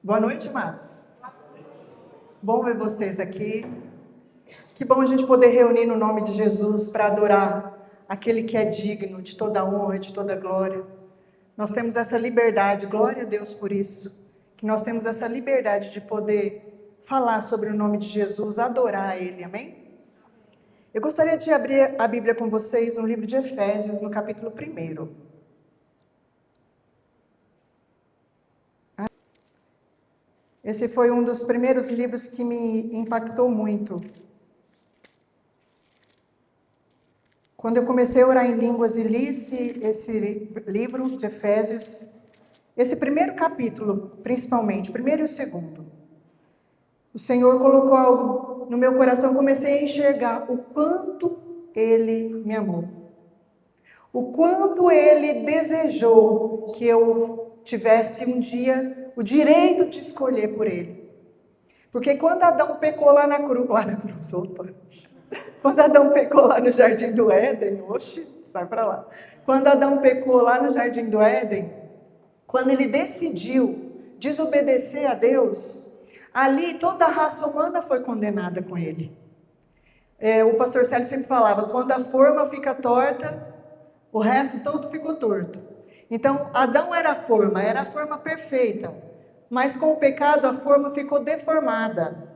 Boa noite, amados. Bom ver vocês aqui. Que bom a gente poder reunir no nome de Jesus para adorar aquele que é digno de toda honra e de toda glória. Nós temos essa liberdade, glória a Deus por isso, que nós temos essa liberdade de poder falar sobre o nome de Jesus, adorar Ele, amém? Eu gostaria de abrir a Bíblia com vocês no livro de Efésios, no capítulo 1. Esse foi um dos primeiros livros que me impactou muito. Quando eu comecei a orar em línguas e li esse livro de Efésios, esse primeiro capítulo, principalmente, o primeiro e o segundo, o Senhor colocou algo no meu coração, comecei a enxergar o quanto Ele me amou. O quanto Ele desejou que eu tivesse um dia o direito de escolher por Ele. Porque quando Adão pecou lá na cruz, quando Adão pecou lá no Jardim do Éden, oxe, sai para lá. Quando Adão pecou lá no Jardim do Éden, quando ele decidiu desobedecer a Deus, ali toda a raça humana foi condenada com ele. O pastor Célio sempre falava, quando a forma fica torta, o resto todo ficou torto. Então, Adão era a forma perfeita, mas com o pecado a forma ficou deformada.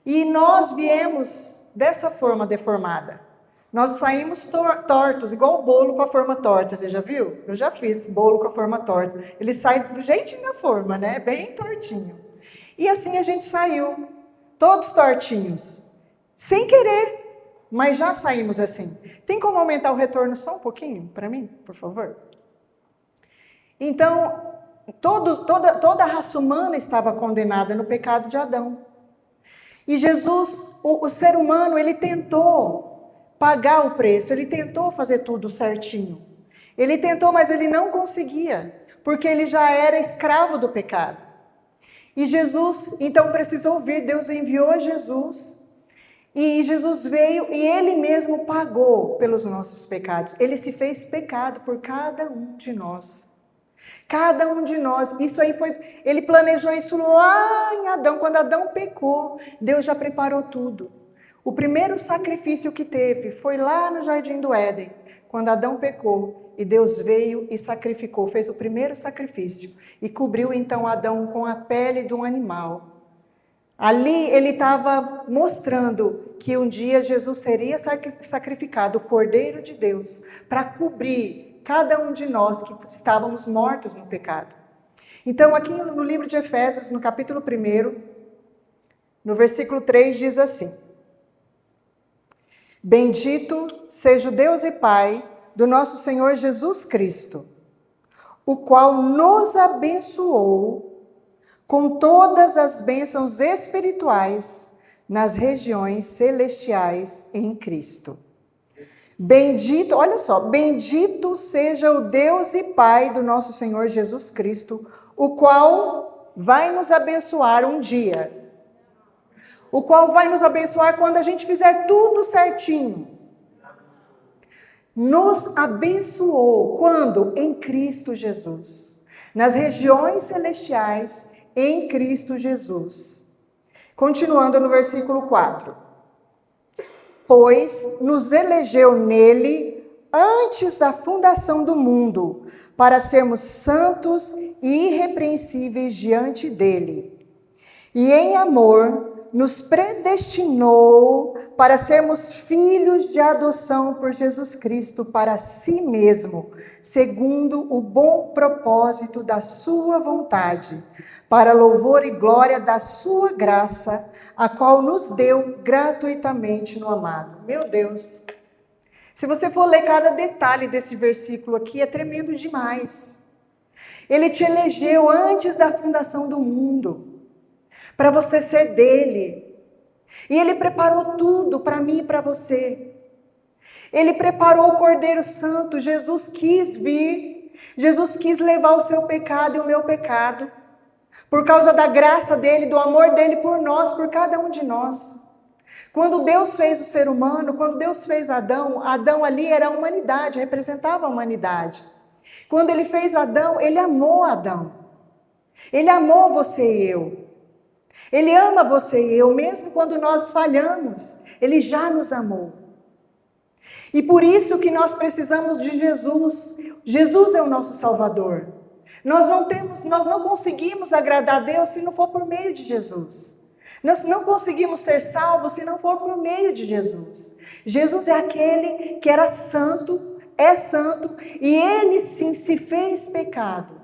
E nós viemos dessa forma deformada. Nós saímos tortos, igual o bolo com a forma torta, você já viu? Eu já fiz bolo com a forma torta. Ele sai do jeitinho da forma, né? Bem tortinho. E assim a gente saiu, todos tortinhos, sem querer, mas já saímos assim. Tem como aumentar o retorno só um pouquinho para mim, por favor? Então, toda a raça humana estava condenada no pecado de Adão. E Jesus, o ser humano, ele tentou pagar o preço, ele tentou fazer tudo certinho. Ele tentou, mas ele não conseguia, porque ele já era escravo do pecado. E Jesus, então, precisou vir, Deus enviou Jesus, e Jesus veio e ele mesmo pagou pelos nossos pecados. Ele se fez pecado por cada um de nós. Cada um de nós, isso aí foi, ele planejou isso lá em Adão, quando Adão pecou, Deus já preparou tudo. O primeiro sacrifício que teve foi lá no Jardim do Éden, quando Adão pecou, e Deus veio e sacrificou, fez o primeiro sacrifício, e cobriu então Adão com a pele de um animal. Ali ele estava mostrando que um dia Jesus seria sacrificado, o Cordeiro de Deus, para cobrir cada um de nós que estávamos mortos no pecado. Então, aqui no livro de Efésios, no capítulo 1, no versículo 3, diz assim: Bendito seja o Deus e Pai do nosso Senhor Jesus Cristo, o qual nos abençoou com todas as bênçãos espirituais nas regiões celestiais em Cristo. Bendito, olha só, bendito seja o Deus e Pai do nosso Senhor Jesus Cristo, o qual vai nos abençoar um dia. O qual vai nos abençoar quando a gente fizer tudo certinho. Nos abençoou, quando? Em Cristo Jesus. Nas regiões celestiais, em Cristo Jesus. Continuando no versículo 4. Pois nos elegeu nele antes da fundação do mundo, para sermos santos e irrepreensíveis diante dele. E em amor nos predestinou para sermos filhos de adoção por Jesus Cristo para si mesmo, segundo o bom propósito da sua vontade, para louvor e glória da sua graça, a qual nos deu gratuitamente no amado. Meu Deus! Se você for ler cada detalhe desse versículo aqui, é tremendo demais. Ele te elegeu antes da fundação do mundo, para você ser dele. E ele preparou tudo para mim e para você. Ele preparou o Cordeiro Santo, Jesus quis vir, Jesus quis levar o seu pecado e o meu pecado, por causa da graça dele, do amor dele por nós, por cada um de nós. Quando Deus fez o ser humano, quando Deus fez Adão, Adão ali era a humanidade, representava a humanidade. Quando ele fez Adão, ele amou Adão. Ele amou você e eu. Ele ama você e eu, mesmo quando nós falhamos. Ele já nos amou. E por isso que nós precisamos de Jesus. Jesus é o nosso Salvador. Nós não conseguimos agradar a Deus se não for por meio de Jesus. Nós não conseguimos ser salvos se não for por meio de Jesus. Jesus é aquele que era santo, é santo, e ele sim se fez pecado,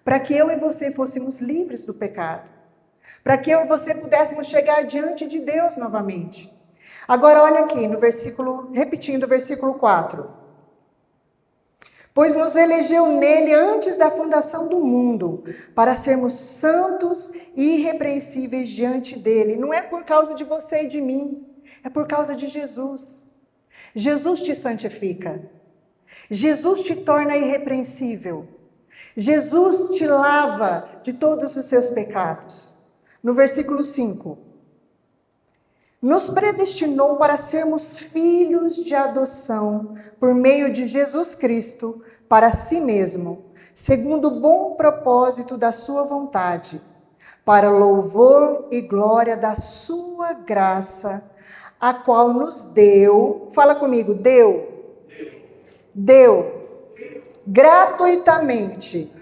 para que eu e você fôssemos livres do pecado, para que eu e você pudéssemos chegar diante de Deus novamente. Agora olha aqui no versículo, repetindo o versículo 4. Pois nos elegeu nele antes da fundação do mundo, para sermos santos e irrepreensíveis diante dele. Não é por causa de você e de mim, é por causa de Jesus. Jesus te santifica. Jesus te torna irrepreensível. Jesus te lava de todos os seus pecados. No versículo 5. Nos predestinou para sermos filhos de adoção por meio de Jesus Cristo para si mesmo, segundo o bom propósito da sua vontade, para louvor e glória da sua graça, a qual nos deu, fala comigo, deu gratuitamente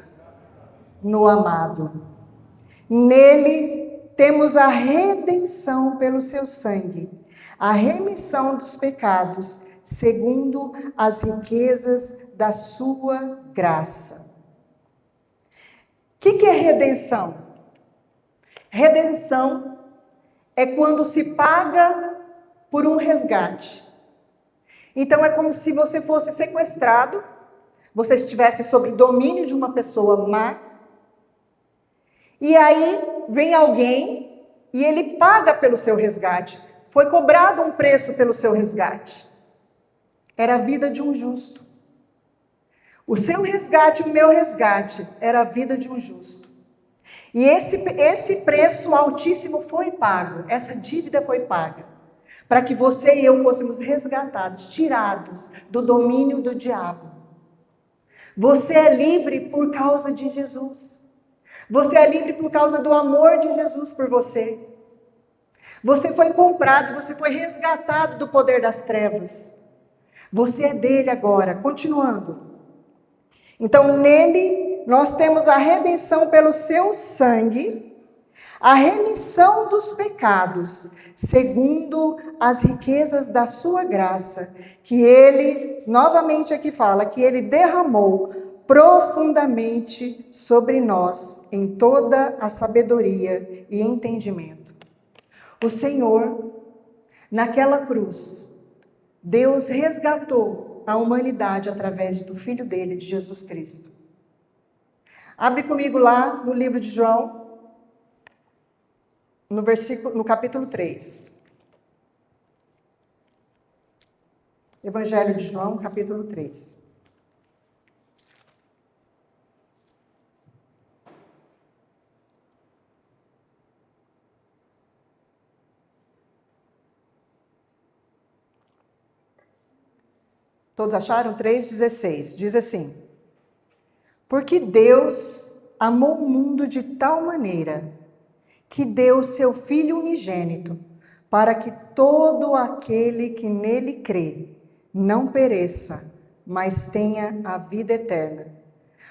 no amado. Nele temos a redenção pelo seu sangue, a remissão dos pecados, segundo as riquezas da sua graça. O que é redenção? Redenção é quando se paga por um resgate. Então é como se você fosse sequestrado, você estivesse sob domínio de uma pessoa má, e aí vem alguém e ele paga pelo seu resgate. Foi cobrado um preço pelo seu resgate. Era a vida de um justo. O seu resgate, o meu resgate, era a vida de um justo. E esse preço altíssimo foi pago, essa dívida foi paga, para que você e eu fôssemos resgatados, tirados do domínio do diabo. Você é livre por causa de Jesus. Você é livre por causa do amor de Jesus por você. Você foi comprado, você foi resgatado do poder das trevas. Você é dele agora. Continuando. Então, nele, nós temos a redenção pelo seu sangue, a remissão dos pecados, segundo as riquezas da sua graça, que ele, novamente aqui fala, que ele derramou profundamente sobre nós, em toda a sabedoria e entendimento. O Senhor, naquela cruz, Deus resgatou a humanidade através do Filho dele, de Jesus Cristo. Abre comigo lá no livro de João, no capítulo 3. Evangelho de João, capítulo 3. Todos acharam? 3,16. Diz assim: porque Deus amou o mundo de tal maneira que deu seu Filho unigênito, para que todo aquele que nele crê não pereça, mas tenha a vida eterna.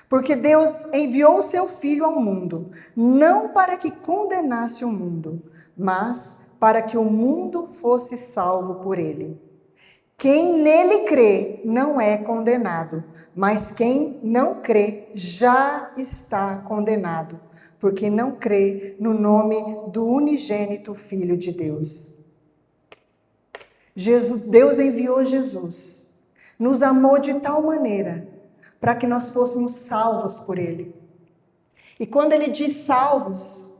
Porque Deus enviou o seu Filho ao mundo, não para que condenasse o mundo, mas para que o mundo fosse salvo por ele. Quem nele crê não é condenado, mas quem não crê já está condenado, porque não crê no nome do unigênito Filho de Deus. Deus enviou Jesus, nos amou de tal maneira para que nós fôssemos salvos por ele. E quando ele diz salvos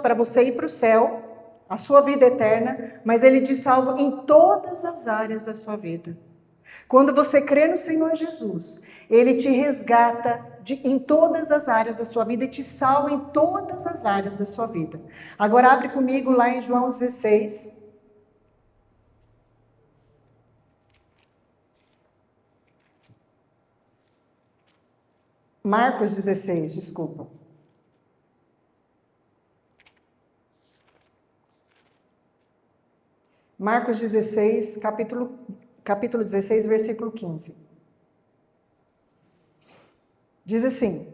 para você ir para o céu, a sua vida eterna, mas ele diz salvo em todas as áreas da sua vida. Quando você crê no Senhor Jesus, ele te resgata em todas as áreas da sua vida e te salva em todas as áreas da sua vida. Agora abre comigo lá em João 16. Marcos 16, desculpa. Marcos 16, capítulo 16, versículo 15. Diz assim,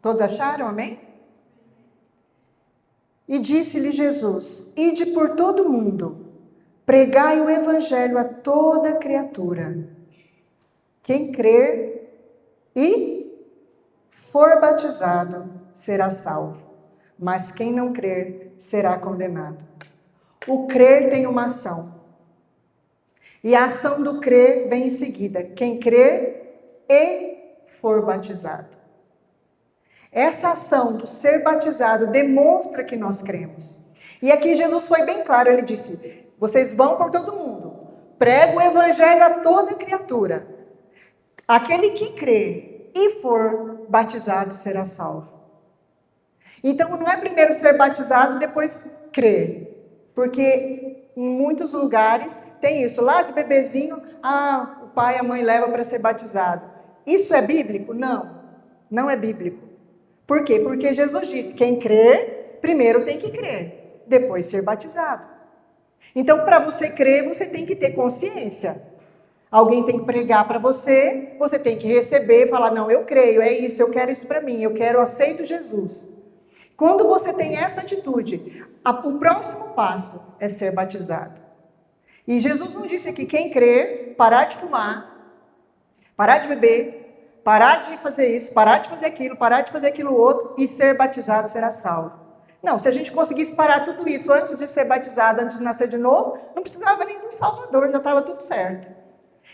todos acharam, amém? E disse-lhe Jesus, ide por todo o mundo, pregai o evangelho a toda criatura. Quem crer e for batizado será salvo, mas quem não crer será condenado. O crer tem uma ação. E a ação do crer vem em seguida. Quem crer e for batizado. Essa ação do ser batizado demonstra que nós cremos. E aqui Jesus foi bem claro, ele disse, vocês vão por todo mundo, prega o evangelho a toda criatura. Aquele que crer e for batizado será salvo. Então não é primeiro ser batizado, depois crer. Porque em muitos lugares tem isso, lá de bebezinho, o pai e a mãe levam para ser batizado. Isso é bíblico? Não, não é bíblico. Por quê? Porque Jesus disse, quem crer, primeiro tem que crer, depois ser batizado. Então, para você crer, você tem que ter consciência. Alguém tem que pregar para você, você tem que receber, falar, não, eu creio, é isso, eu quero isso para mim, eu aceito Jesus. Quando você tem essa atitude, o próximo passo é ser batizado. E Jesus não disse aqui, quem crer, parar de fumar, parar de beber, parar de fazer isso, parar de fazer aquilo outro e ser batizado será salvo. Não, se a gente conseguisse parar tudo isso antes de ser batizado, antes de nascer de novo, não precisava nem do Salvador, já estava tudo certo.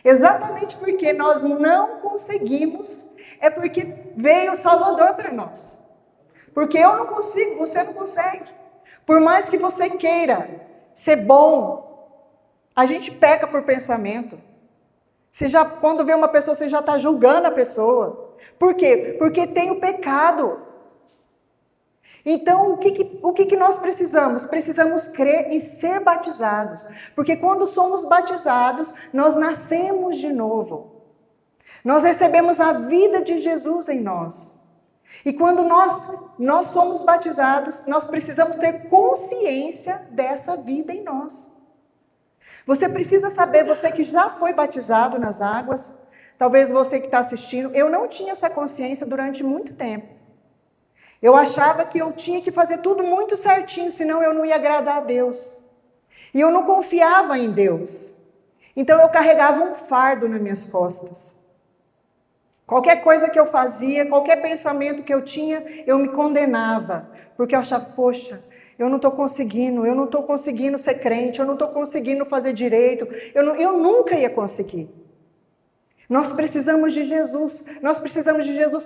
Exatamente porque nós não conseguimos, é porque veio o Salvador para nós. Porque eu não consigo, você não consegue. Por mais que você queira ser bom, a gente peca por pensamento. Quando vê uma pessoa, você já está julgando a pessoa. Por quê? Porque tem o pecado. Então, o que nós precisamos? Precisamos crer e ser batizados. Porque quando somos batizados, nós nascemos de novo. Nós recebemos a vida de Jesus em nós. E quando nós somos batizados, nós precisamos ter consciência dessa vida em nós. Você precisa saber, você que já foi batizado nas águas, talvez você que está assistindo, eu não tinha essa consciência durante muito tempo. Eu achava que eu tinha que fazer tudo muito certinho, senão eu não ia agradar a Deus. E eu não confiava em Deus. Então eu carregava um fardo nas minhas costas. Qualquer coisa que eu fazia, qualquer pensamento que eu tinha, eu me condenava. Porque eu achava, poxa, eu não estou conseguindo ser crente, eu não estou conseguindo fazer direito, eu nunca ia conseguir. Nós precisamos de Jesus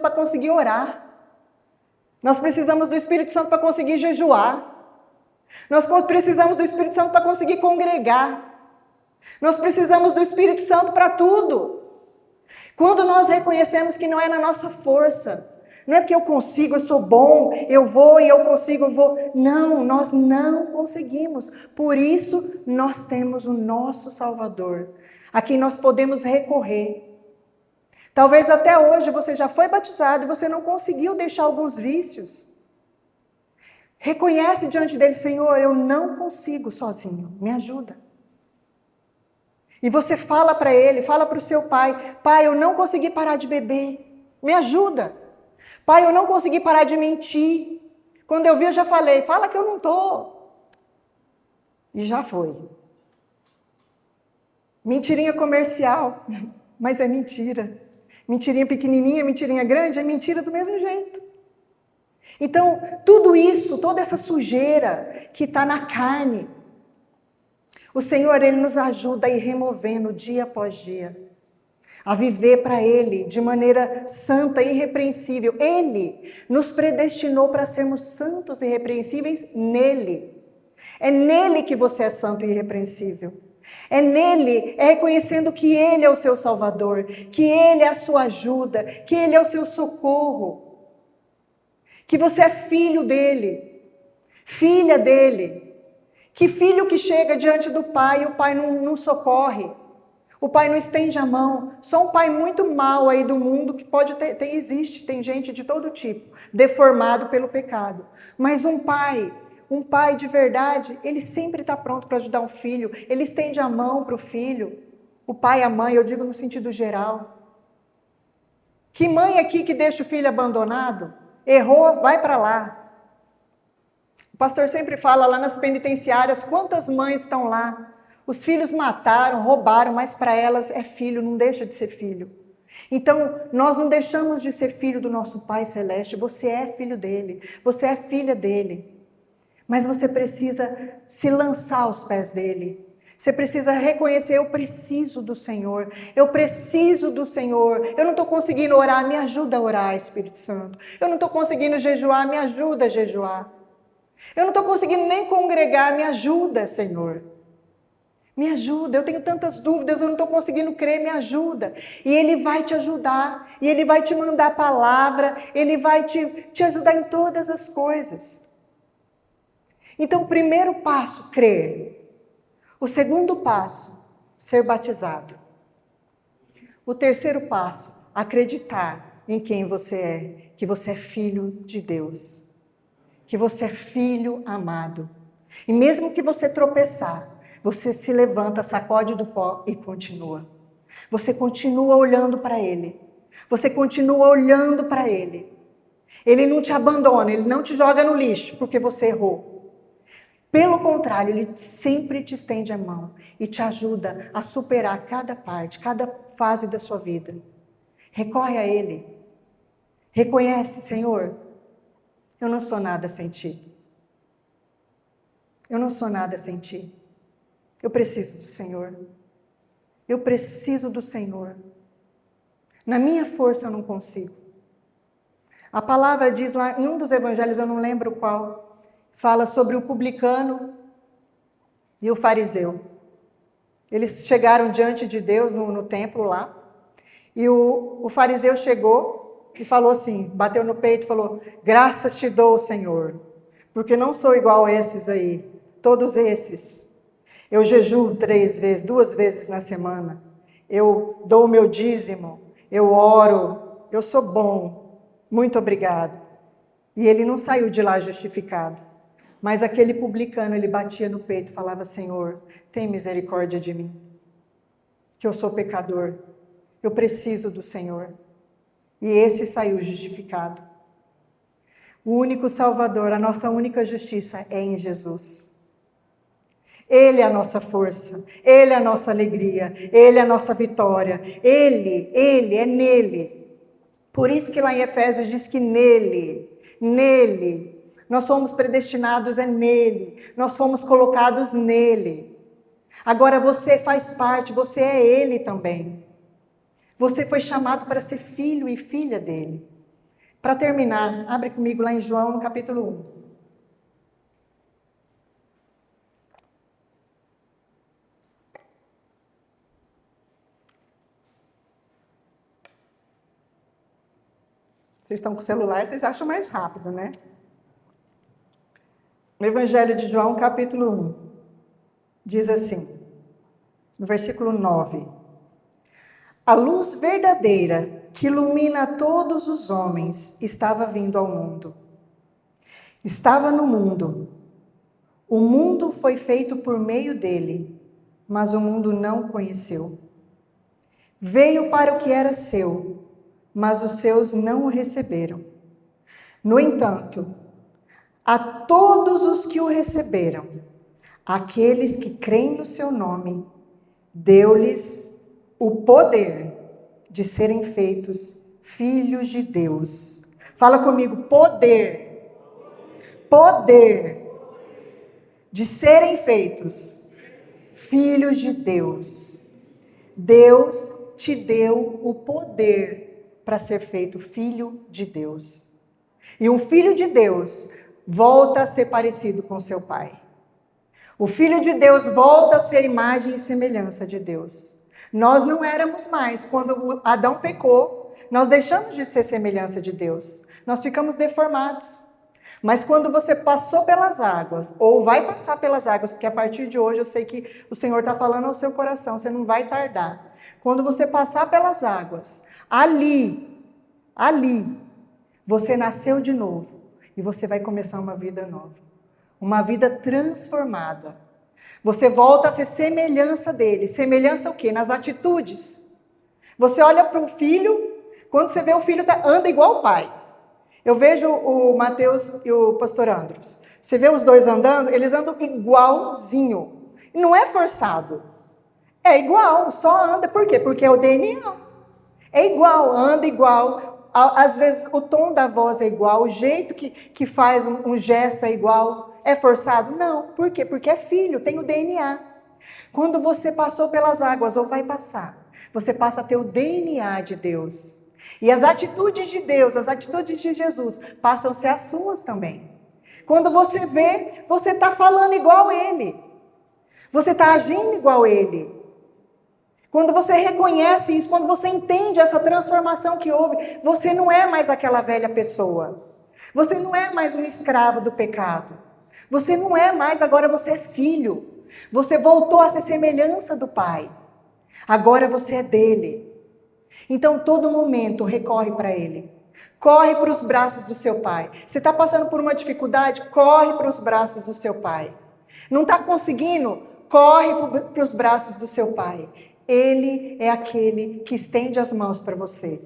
para conseguir orar. Nós precisamos do Espírito Santo para conseguir jejuar. Nós precisamos do Espírito Santo para conseguir congregar. Nós precisamos do Espírito Santo para tudo. Quando nós reconhecemos que não é na nossa força, não é porque eu consigo, eu sou bom, eu vou e eu consigo, eu vou. Não, nós não conseguimos. Por isso, nós temos o nosso Salvador, a quem nós podemos recorrer. Talvez até hoje você já foi batizado e você não conseguiu deixar alguns vícios. Reconhece diante dele, Senhor, eu não consigo sozinho, me ajuda. E você fala para ele, fala para o seu pai, pai, eu não consegui parar de beber, me ajuda. Pai, eu não consegui parar de mentir. Quando eu vi, eu já falei, fala que eu não estou. E já foi. Mentirinha comercial, mas é mentira. Mentirinha pequenininha, mentirinha grande, é mentira do mesmo jeito. Então, tudo isso, toda essa sujeira que está na carne, o Senhor, Ele nos ajuda a ir removendo dia após dia, a viver para Ele de maneira santa e irrepreensível. Ele nos predestinou para sermos santos e irrepreensíveis nele. É nele que você é santo e irrepreensível. É nele, é reconhecendo que Ele é o seu Salvador, que Ele é a sua ajuda, que Ele é o seu socorro, que você é filho dEle, filha dEle, que filho que chega diante do Pai e o Pai não socorre, o Pai não estende a mão. Só um pai muito mau aí do mundo que pode ter, tem gente de todo tipo, deformado pelo pecado, mas um pai Um pai de verdade, ele sempre está pronto para ajudar um filho, ele estende a mão para o filho. O pai e a mãe, eu digo no sentido geral. Que mãe aqui que deixa o filho abandonado? Errou, vai para lá. O pastor sempre fala lá nas penitenciárias, quantas mães estão lá? Os filhos mataram, roubaram, mas para elas é filho, não deixa de ser filho. Então, nós não deixamos de ser filho do nosso Pai Celeste, você é filho dele, você é filha dele. Mas você precisa se lançar aos pés dele. Você precisa reconhecer, eu preciso do Senhor, eu preciso do Senhor. Eu não estou conseguindo orar, me ajuda a orar, Espírito Santo. Eu não estou conseguindo jejuar, me ajuda a jejuar. Eu não estou conseguindo nem congregar, me ajuda, Senhor. Me ajuda, eu tenho tantas dúvidas, eu não estou conseguindo crer, me ajuda. E Ele vai te ajudar, e Ele vai te mandar a palavra, Ele vai te ajudar em todas as coisas. Então, o primeiro passo, crer. O segundo passo, ser batizado. O terceiro passo, acreditar em quem você é, que você é filho de Deus, que você é filho amado. E mesmo que você tropeçar, você se levanta, sacode do pó e continua. Você continua olhando para Ele. Você continua olhando para Ele. Ele não te abandona, Ele não te joga no lixo porque você errou. Pelo contrário, Ele sempre te estende a mão e te ajuda a superar cada parte, cada fase da sua vida. Recorre a Ele. Reconhece, Senhor, eu não sou nada sem Ti. Eu não sou nada sem Ti. Eu preciso do Senhor. Eu preciso do Senhor. Na minha força eu não consigo. A palavra diz lá, em um dos evangelhos, eu não lembro qual, fala sobre o publicano e o fariseu. Eles chegaram diante de Deus no templo lá, e o fariseu chegou e falou assim, bateu no peito e falou, graças te dou, Senhor, porque não sou igual a esses aí, todos esses. Eu jejuo 3 vezes, 2 vezes na semana. Eu dou o meu dízimo, eu oro, eu sou bom, muito obrigado. E ele não saiu de lá justificado. Mas aquele publicano, ele batia no peito e falava, Senhor, tem misericórdia de mim, que eu sou pecador, eu preciso do Senhor. E esse saiu justificado. O único Salvador, a nossa única justiça é em Jesus. Ele é a nossa força, Ele é a nossa alegria, Ele é a nossa vitória, Ele é nele. Por isso que lá em Efésios diz que nele, nós somos predestinados, é nele, nós fomos colocados nele. Agora você faz parte, você é Ele também. Você foi chamado para ser filho e filha dele. Para terminar, abre comigo lá em João, no capítulo 1. Vocês estão com o celular, vocês acham mais rápido, né? No Evangelho de João, capítulo 1, diz assim, no versículo 9. A luz verdadeira que ilumina todos os homens estava vindo ao mundo. Estava no mundo. O mundo foi feito por meio dele, mas o mundo não o conheceu. Veio para o que era seu, mas os seus não o receberam. No entanto, a todos os que o receberam, aqueles que creem no seu nome, deu-lhes o poder de serem feitos filhos de Deus. Fala comigo, poder. Poder de serem feitos filhos de Deus. Deus te deu o poder para ser feito filho de Deus. E um filho de Deus volta a ser parecido com seu pai. O filho de Deus volta a ser a imagem e semelhança de Deus. Nós não éramos mais. Quando Adão pecou, nós deixamos de ser semelhança de Deus. Nós ficamos deformados. Mas quando você passou pelas águas, ou vai passar pelas águas, porque a partir de hoje eu sei que o Senhor está falando ao seu coração, você não vai tardar. Quando você passar pelas águas, ali, você nasceu de novo e você vai começar uma vida nova. uma vida transformada. Você volta a ser semelhança dele. Semelhança o quê? Nas atitudes. Você olha para o filho, quando você vê o filho anda igual o pai. Eu vejo o Mateus e o pastor Andros. Você vê os dois andando, eles andam igualzinho. Não é forçado. É igual, só anda. Por quê? Porque é o DNA. É igual, anda igual. Às vezes o tom da voz é igual, o jeito que faz um gesto é igual. É forçado? Não. Por quê? Porque é filho, tem o DNA. Quando você passou pelas águas ou vai passar, você passa a ter o DNA de Deus. E as atitudes de Deus, as atitudes de Jesus, passam a ser as suas também. Quando você vê, você está falando igual ele. Você está agindo igual ele. Quando você reconhece isso, quando você entende essa transformação que houve, você não é mais aquela velha pessoa. Você não é mais um escravo do pecado. Você não é mais, agora você é filho. Você voltou a ser semelhança do Pai. Agora você é dele. Então, todo momento, recorre para ele. Corre para os braços do seu Pai. Você está passando por uma dificuldade? Corre para os braços do seu Pai. Não está conseguindo? Corre para os braços do seu Pai. Ele é aquele que estende as mãos para você.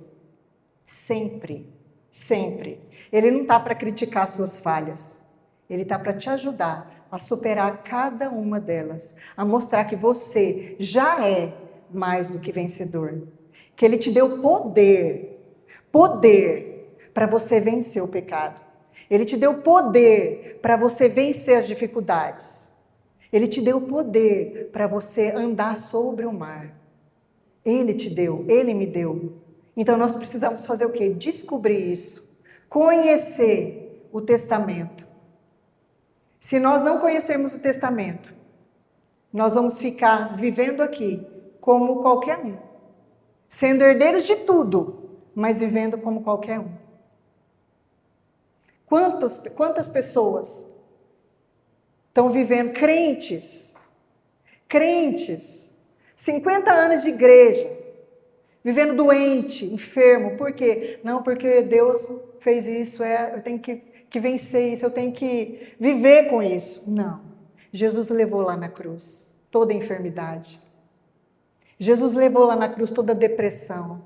Sempre, sempre. Ele não está para criticar suas falhas. Ele está para te ajudar a superar cada uma delas. A mostrar que você já é mais do que vencedor. Que ele te deu poder para você vencer o pecado. Ele te deu poder para você vencer as dificuldades. Ele te deu poder para você andar sobre o mar. Ele te deu, ele me deu. Então nós precisamos fazer o quê? Descobrir isso. Conhecer o testamento. Se nós não conhecermos o testamento, nós vamos ficar vivendo aqui como qualquer um. Sendo herdeiros de tudo, mas vivendo como qualquer um. Quantas pessoas estão vivendo crentes, 50 anos de igreja, vivendo doente, enfermo, por quê? Não, porque Deus fez isso, eu tenho que vencer isso, eu tenho que viver com isso. Não, Jesus levou lá na cruz toda a enfermidade. Jesus levou lá na cruz toda a depressão.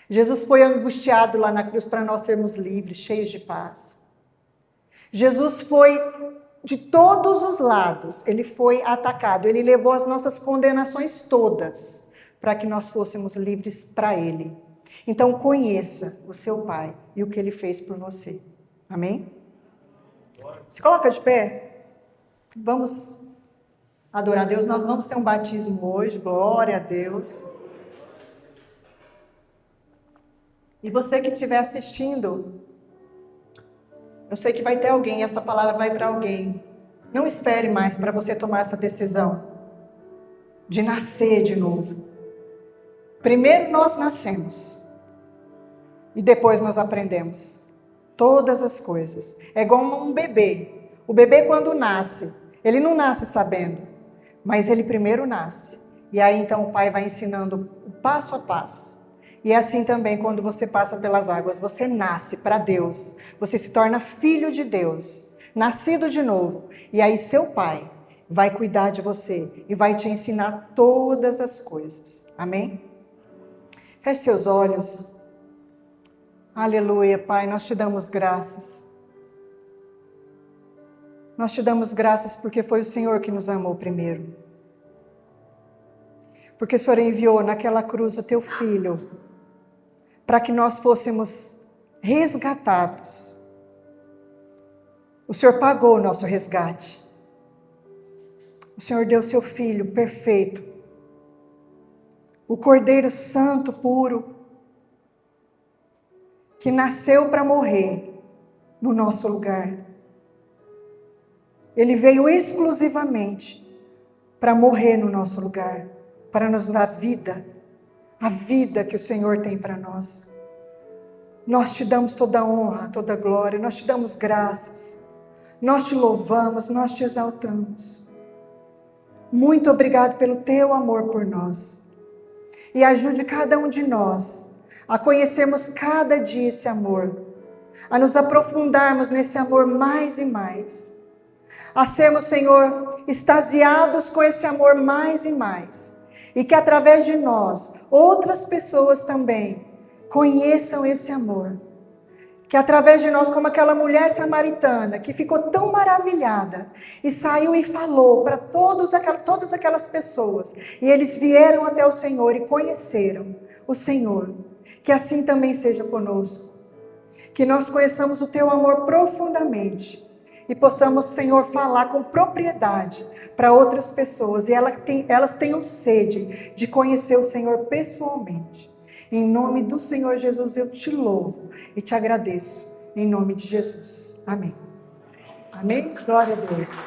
Jesus foi angustiado lá na cruz para nós sermos livres, cheios de paz. Jesus foi de todos os lados, ele foi atacado, ele levou as nossas condenações todas, para que nós fôssemos livres para ele. Então conheça o seu Pai e o que ele fez por você. Amém? Se coloca de pé. Vamos adorar a Deus. Nós vamos ter um batismo hoje, glória a Deus. E você que estiver assistindo, eu sei que vai ter alguém, essa palavra vai para alguém. Não espere mais para você tomar essa decisão de nascer de novo. Primeiro nós nascemos e depois nós aprendemos todas as coisas. É igual um bebê. O bebê quando nasce, ele não nasce sabendo, mas ele primeiro nasce. E aí então o pai vai ensinando o passo a passo. E assim também quando você passa pelas águas, você nasce para Deus. Você se torna filho de Deus, nascido de novo. E aí seu pai vai cuidar de você e vai te ensinar todas as coisas. Amém? Feche seus olhos. Aleluia, Pai, nós te damos graças. Nós te damos graças porque foi o Senhor que nos amou primeiro. Porque o Senhor enviou naquela cruz o teu Filho para que nós fôssemos resgatados. O Senhor pagou o nosso resgate. O Senhor deu o seu Filho perfeito, o Cordeiro Santo, puro, que nasceu para morrer no nosso lugar. Ele veio exclusivamente para morrer no nosso lugar, para nos dar vida, a vida que o Senhor tem para nós. Nós te damos toda a honra, toda a glória, nós te damos graças, nós te louvamos, nós te exaltamos. Muito obrigado pelo teu amor por nós. E ajude cada um de nós a conhecermos cada dia esse amor, a nos aprofundarmos nesse amor mais e mais, A sermos, Senhor, extasiados com esse amor mais e mais. E que através de nós, outras pessoas também conheçam esse amor. Que através de nós, como aquela mulher samaritana, que ficou tão maravilhada, e saiu e falou para todas aquelas pessoas, e eles vieram até o Senhor e conheceram o Senhor. Que assim também seja conosco. Que nós conheçamos o Teu amor profundamente, e possamos, Senhor, falar com propriedade para outras pessoas, e elas tenham sede de conhecer o Senhor pessoalmente. Em nome do Senhor Jesus, eu te louvo e te agradeço. Em nome de Jesus. Amém. Amém? Glória a Deus.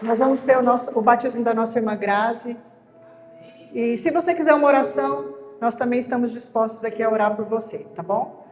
Nós vamos ter o batismo da nossa irmã Grazi. E se você quiser uma oração, nós também estamos dispostos aqui a orar por você, tá bom?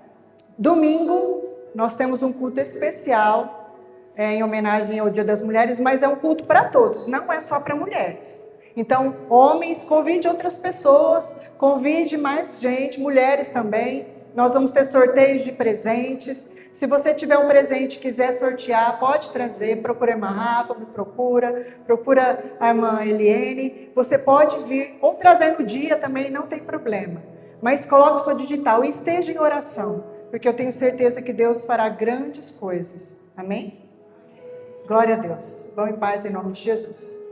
Domingo, nós temos um culto especial, em homenagem ao Dia das Mulheres, mas é um culto para todos, não é só para mulheres. Então, homens, convide outras pessoas, convide mais gente, mulheres também. Nós vamos ter sorteio de presentes. Se você tiver um presente e quiser sortear, pode trazer, procura a irmã Rafa, me procura a irmã Eliene. Você pode vir, ou trazer no dia também, não tem problema. Mas coloque sua digital e esteja em oração, porque eu tenho certeza que Deus fará grandes coisas. Amém? Glória a Deus. Vão em paz em nome de Jesus.